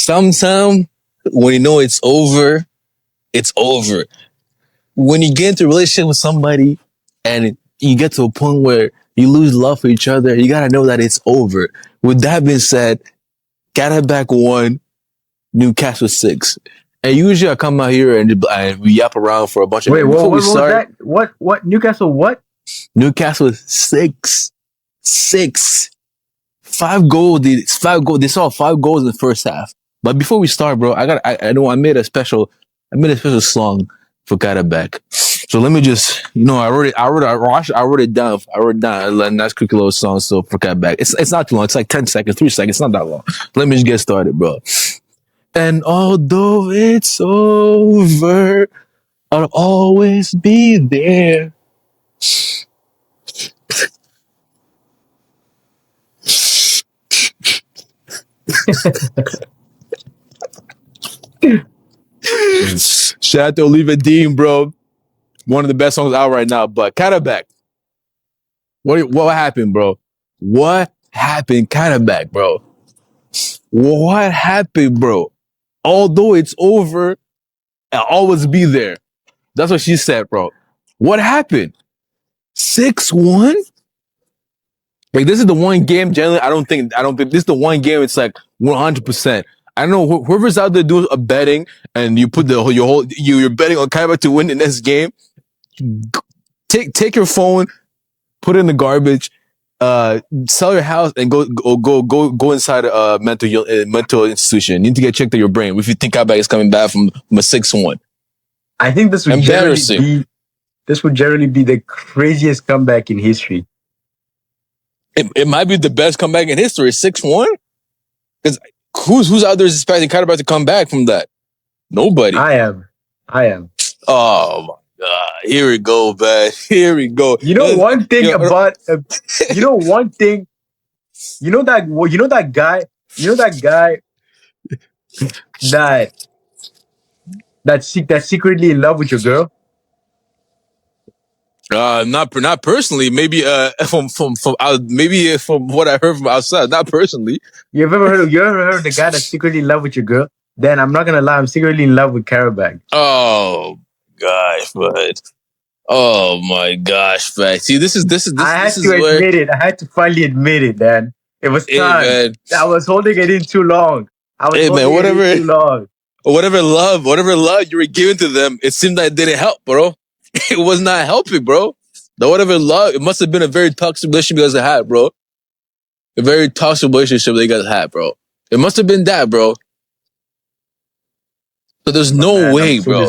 Sometimes when you know it's over, it's over. When you get into a relationship with somebody and you get to a point where you lose love for each other, you gotta know that it's over. With that being said, Qarabag 1, Newcastle 6. And usually I come out here and we yap around for a bunch of Wait, minutes. what, Before we what was start, that? What? Newcastle? What? Newcastle 6. 6. 5 goals. It's 5 goals. They saw 5 goals in the first half. But before we start, bro, I know I made a special song for Qarabag. So let me just, I wrote it down. A nice quick little song so for Qarabag. It's not too long. It's like 10 seconds, 3 seconds. It's not that long. Let me just get started, bro. And although it's over, I'll always be there. Shout out to Oliva Dean, bro. One of the best songs out right now. But Qarabag, what happened, bro? What happened, Qarabag, bro? What happened, bro? Although it's over, I'll always be there. That's what she said, bro. What happened? 6-1? Like, this is the one game, generally, I don't think this is the one game it's like 100%. I don't know, whoever's out there doing a betting and you put you're betting on Qarabag to win the next game, take your phone, put it in the garbage, sell your house and go inside a mental institution. You need to get checked on your brain if you think Qarabag is coming back from a 6-1. I think this would generally be the craziest comeback in history. It might be the best comeback in history. 6-1? Because who's out there expecting Qarabag to come back from that? Nobody. I am. Oh my God! Here we go, man. Here we go. You know one thing about. You know one thing. You know that guy. You know that guy. That's secretly in love with your girl. Not personally. Maybe from maybe from what I heard from outside. Not personally. You ever heard of the guy that's secretly in love with your girl? Then I'm not gonna lie, I'm secretly in love with Qarabag. Oh gosh, but oh my gosh, man. See, this is. I had to admit it. I had to finally admit it, man. It was time. Man. I was holding it in too long. Whatever love you were giving to them, it seemed like it didn't help, bro. It was not helping, bro. The whatever love, it must have been a very toxic relationship you guys had, bro. A very toxic relationship that you guys had, bro. It must have been that, bro. So there's no way, bro. I'm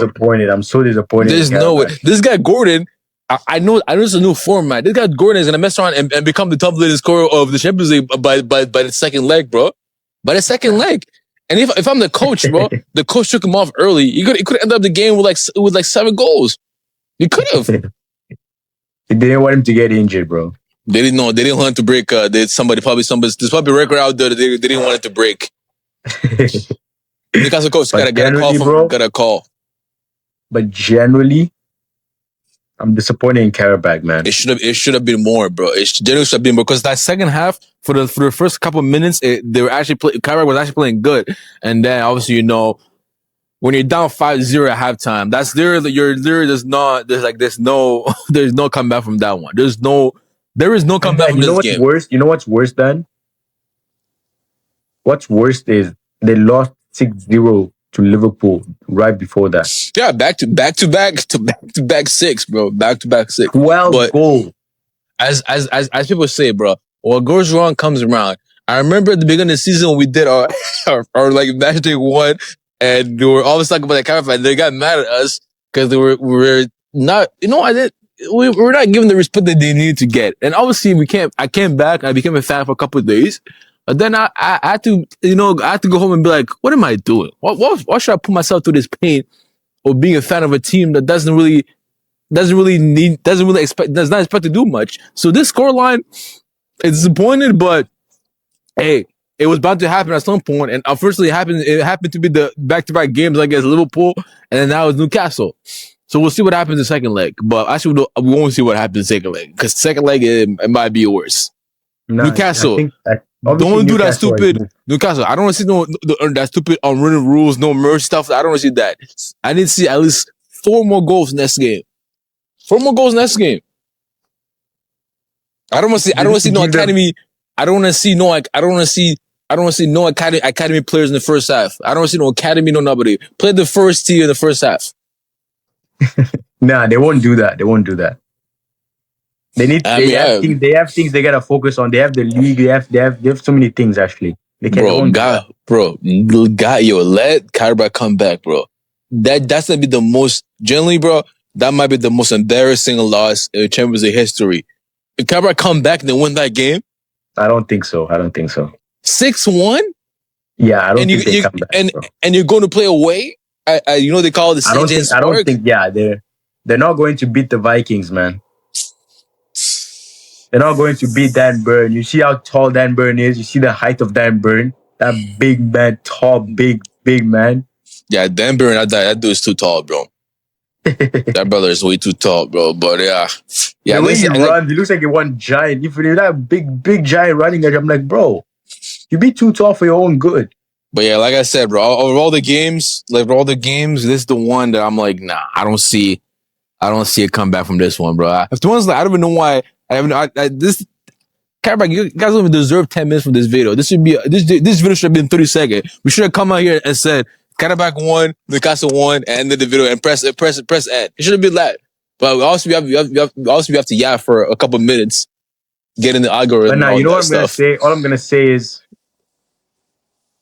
so disappointed. There's no way. This guy Gordon, I know it's a new format. This guy Gordon is gonna mess around and become the top leading scorer of the Champions League by the second leg, bro. By the second leg. And if I'm the coach, bro, the coach took him off early. He could end up the game with 7 goals. You could have. They didn't want him to get injured, bro. They didn't know. They didn't want him to break. There's probably a record out there that they didn't want it to break. Newcastle coach got a call. But generally, I'm disappointed in Qarabag, man. It should have been more, bro. It generally should have been more because that second half for the first couple of minutes, Qarabag was actually playing good, and then obviously when you're down 5-0 at halftime, there's no comeback from that one. There is no comeback from this game. You know what's worse, Dan? What's worse is they lost 6-0 to Liverpool right before that. Yeah, back to back 6, bro. Back to back 6. 12 goals. As people say, bro, what goes wrong comes around. I remember at the beginning of the season when we did our like match day 1. And they were always talking about that Qarabag. They got mad at us because we were not, we were not given the respect that they needed to get. And obviously I came back, I became a fan for a couple of days. But then I had to, I had to go home and be like, what am I doing? Why should I put myself through this pain of being a fan of a team that does not expect to do much? So this scoreline is disappointed, but hey, it was bound to happen at some point, and unfortunately, it happened to be the back-to-back games against Liverpool, and then now it's Newcastle. So we'll see what happens in the second leg. But actually, we won't see what happens in the second leg because second leg it might be worse. No, Newcastle. Obviously, Don't do that Newcastle stupid Newcastle. I don't want to see that stupid unwritten rules, no mercy stuff. I don't want to see that. I need to see at least 4 more goals next game. 4 more goals next game. I don't want to see. I don't want to see no academy. I don't want to see no. I don't want to see. I don't want to see no academy players in the first half. I don't want to see no academy, no nobody. Play the first team in the first half. Nah, they won't do that. They won't do that. They need. They have things they gotta focus on. They have the league. They have so many things actually. They can't. Let Qarabag come back, bro. That's gonna be the most. Generally, bro, that might be the most embarrassing loss in Champions League history. If Qarabag come back and they win that game, I don't think so. 6-1. Yeah, I don't think they come back. And you're going to play away. You know they call it the CJ I don't think. Yeah, they're not going to beat the Vikings, man. They're not going to beat Dan Burn. You see how tall Dan Burn is. You see the height of Dan Burn. That big man, tall, big man. Yeah, Dan Burn. That dude is too tall, bro. That brother is way too tall, bro. But yeah. The way he runs, he looks like one giant. If you're that big giant running at you, I'm like, bro, you be too tall for your own good. But yeah, like I said, bro, of all the games, this is the one that I'm like, nah, I don't see a comeback from this one, bro. I don't even know why. This Qarabag, you guys don't even deserve 10 minutes from this video. This video should have been 30 seconds. We should have come out here and said Qarabag won, Newcastle won, and ended the video and press end. It should have been that. But also we have to yap for a couple minutes, get in the algorithm. But now you know what I'm gonna say. All I'm gonna say is,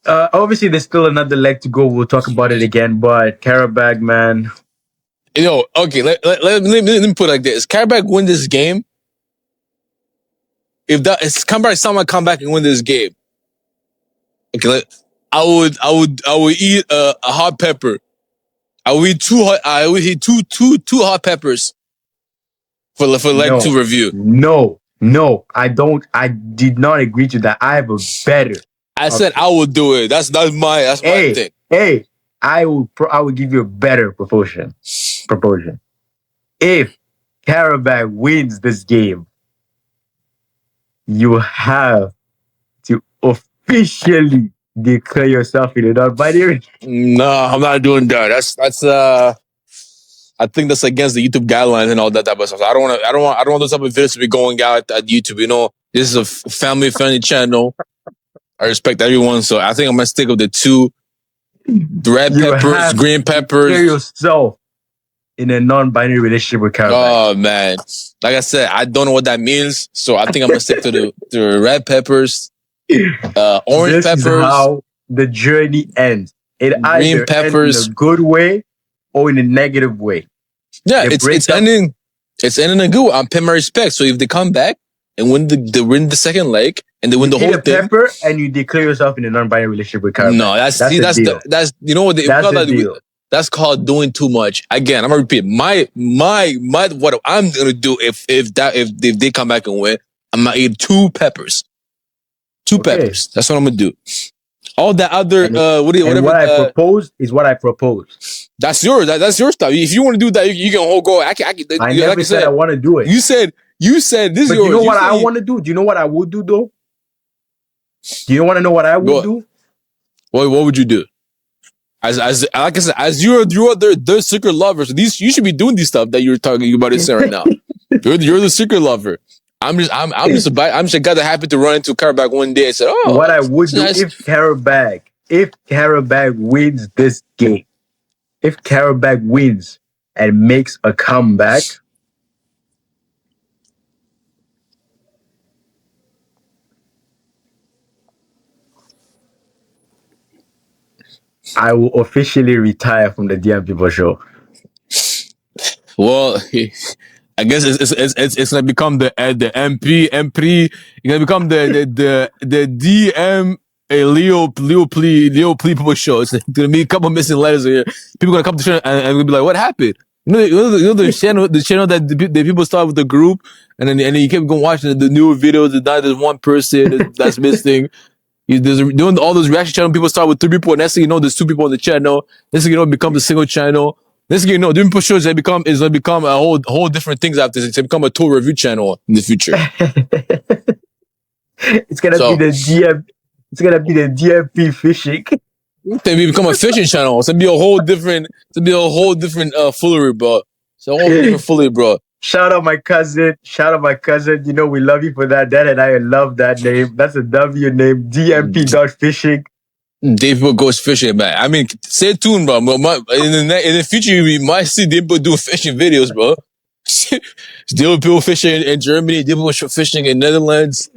obviously there's still another leg to go. We'll talk about it again. But Qarabag, man. Okay. Let me put it like this: Qarabag win this game. If that is someone come back and win this game, okay, I would eat a hot pepper. I would eat two hot peppers for leg 2 review. No, I don't. I did not agree to that. I have a better. I said I would do it. That's my thing. Hey, I will give you a better proportion. If Qarabag wins this game, you have to officially declare yourself in a non-binary. No, I'm not doing that. That's I think that's against the YouTube guidelines and all that type of stuff. I don't want those type of videos to be going out at YouTube. You know, this is a family-friendly channel. I respect everyone, so I think I'm gonna stick with the 2 red peppers, green peppers. Declare yourself in a non-binary relationship with Qarabag. Oh man, like I said, I don't know what that means, so I think I'm gonna stick to the red peppers, orange peppers. This is how the journey ends. It either ends in a good way or in a negative way. Yeah, it's ending a good way. I'm paying my respect. So if they come back and win the second leg and they win the whole thing, pepper and you declare yourself in a non-binary relationship with Qarabag. No, that's you know what that's called doing too much. Again, I'm gonna repeat my what I'm gonna do if they come back and win. I'm gonna eat 2 peppers. 2 peppers. That's what I'm gonna do. All that other what I propose is what I propose. That's yours. That's your stuff. If you want to do that, you can go. I never said I want to do it. You said this is yours. You know what I want to do? Do you know what I would do though? Do you want to know what I would do? What would you do? As like I said, as you're the secret lover. So you should be doing these stuff that you're talking about this right now. You're the secret lover. I'm just a guy that happened to run into Qarabag one day and said, "Oh, what I would do if Qarabag wins this game, if Qarabag wins and makes a comeback, I will officially retire from the DM People Show." Well, I guess it's gonna become the MP. It's gonna become the DM Leo Plea People Show. It's gonna be a couple missing letters here. People gonna come to the show and gonna be like, "What happened?" You know the channel that the people start with the group and then you keep going watching the newer videos. And now there's one person that's missing. There's doing all those reaction channel. People start with 3 people, and next thing you know, there's 2 people on the channel. Next thing you know, it becomes a single channel. Next thing you know, doing push shows is going to become a whole different things after this. It's become a tour review channel in the future. It's gonna be the DM. It's gonna be the DMP fishing. Then we become a fishing channel. It's gonna be a whole different. Foolery, bro. It's a whole different foolery, bro. Shout out my cousin. You know we love you for that. Dad and I love that name. That's a W name. DMP dot fishing. Dave goes fishing, man. I mean, stay tuned, bro. In the future, we might see Dave do fishing videos, bro. Still people fishing in Germany. People fishing in Netherlands.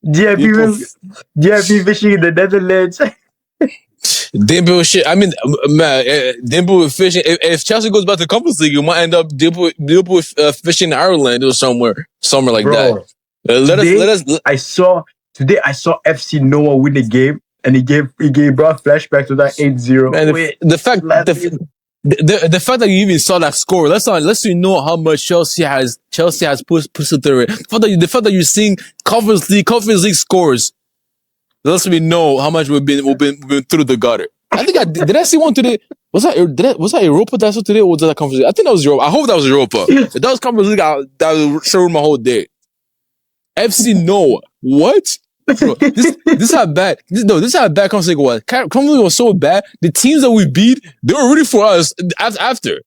DMP fishing in the Netherlands. Dimple shit. I mean, man, Dimple fishing. If Chelsea goes back to Conference League, you might end up Dimple fishing in Ireland or somewhere like Bro, that. I saw FC Noah win the game, and he brought flashback to that 8-0. Man, the fact that you even saw that score, let's you know how much Chelsea has pushed through it. The fact that you're seeing Conference League scores. Lets me know how much we've been through the gutter. I think did I see one today? Was that Europa that I saw today, or was that Conference League? I think that was Europa. I hope that was Europa. If that was Conference League, that would show my whole day. FC Noah. What? Bro, this is how bad. This is how bad Conference League was. Conference League was so bad. The teams that we beat, they were rooting for us after.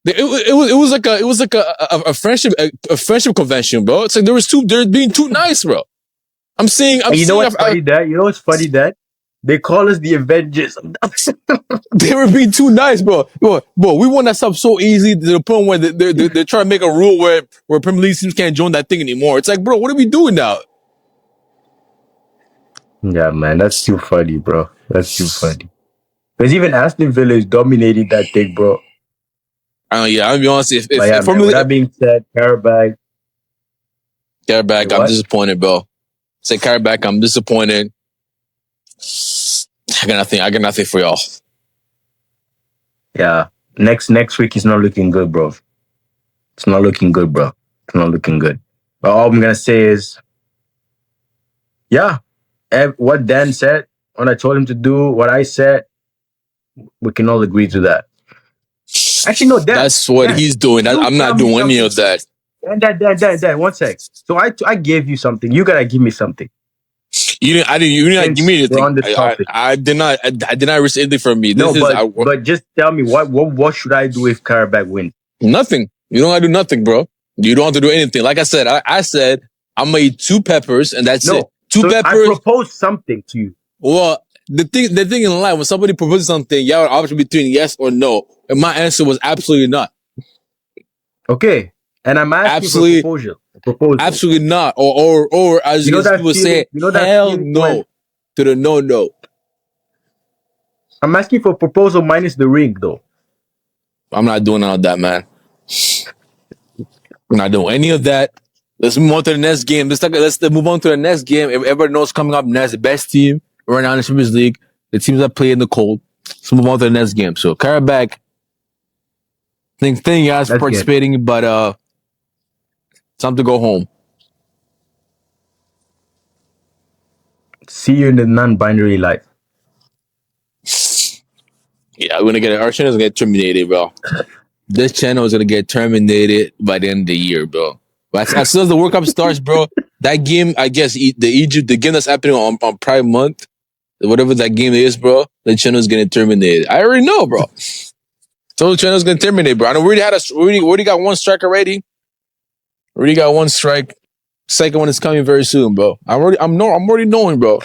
It was like a friendship convention, bro. It's like they're being too nice, bro. You know what's funny, Dad? They call us the Avengers. They were being too nice, bro. Bro, we won that stuff so easy to the point where they're trying to make a rule where Premier League teams can't join that thing anymore. It's like, bro, what are we doing now? Yeah, man, that's too funny, bro. That's too funny. Because even Aston Villa is dominating that thing, bro. Yeah, I'll be honest. With that being said, Qarabag, I'm disappointed, bro. Say Qarabag, I'm disappointed. I got nothing for y'all. Yeah. Next week is not looking good, bro. It's not looking good. But all I'm gonna say is, yeah, what Dan said, what I told him to do, what I said, we can all agree to that. Actually, no, Dan. That's what he's doing. I'm not doing any of that. Dan, 1 sec. So I gave you something. You gotta give me something. You didn't give me anything. I did not receive anything from me. But just tell me what should I do if Qarabag wins? Nothing. You don't have to do nothing, bro. You don't have to do anything. Like I said, I said I'm gonna eat 2 peppers and that's it. 2 peppers. I proposed something to you. Well, the thing in life, when somebody proposes something, you have an option between yes or no. And my answer was absolutely not. Okay. And I'm asking for a proposal. Absolutely not. Or as people say, hell no to the no. I'm asking for a proposal minus the ring, though. I'm not doing all that, man. I'm not doing any of that. Let's move on to the next game. Let's move on to the next game. Everybody knows coming up next, the best team right now in the Champions League. The teams that play in the cold. Let's move on to the next game. So Qarabag, thank you guys for participating, but time to go home. See you in the non-binary life. Yeah, our channel is gonna get terminated, bro. This channel is gonna get terminated by the end of the year, bro. But as soon as the World Cup starts, bro, that game, I guess the game that's happening on Prime Month, whatever that game is, bro, the channel is getting terminated. I already know, bro. So the channel is gonna terminate, bro. I know we already got 1 strike already. Already got 1 strike. Second one is coming very soon, bro. I'm already knowing, bro.